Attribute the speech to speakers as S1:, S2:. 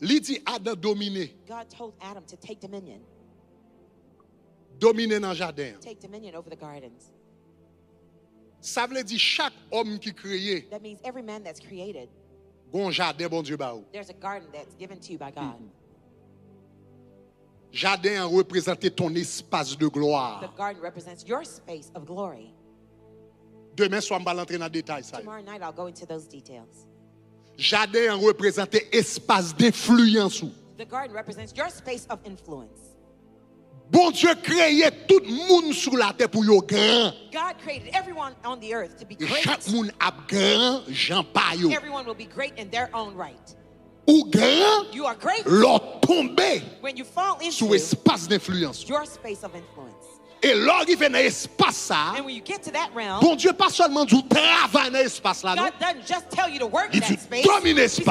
S1: Il dit Adam dominer.
S2: God told Adam to take dominion.
S1: Dominer dans le jardin.
S2: Take dominion over the gardens.
S1: Ça veut dire chaque homme qui créé.
S2: That means every man that's created.
S1: Bon jardin bon Dieu ba ou.
S2: There's a garden that's given to you by God.
S1: Jardin représente ton espace de gloire.
S2: The garden represents your space of glory.
S1: Demain soir on va rentrer dans détail ça.
S2: Tomorrow night I'll go into those details.
S1: Jardin représente espace d'influence.
S2: The garden represents your space of influence.
S1: Bon Dieu créé tout le monde sur la terre pour yo grand.
S2: God created everyone on the earth to be
S1: Et
S2: great.
S1: chaque monde a grand Jean pa yo.
S2: Everyone will be great in their own right.
S1: Ou grand
S2: You are great
S1: l'autre tombé
S2: when you fall
S1: sous
S2: into
S1: espace d'influence.
S2: your space of influence.
S1: Et lorsqu'il dans espace ça,
S2: And when you get to that realm,
S1: bon Dieu pas seulement du travail dans espace là, non.
S2: God doesn't just tell you to work
S1: Il
S2: that
S1: dit
S2: space.
S1: domine
S2: He
S1: espace.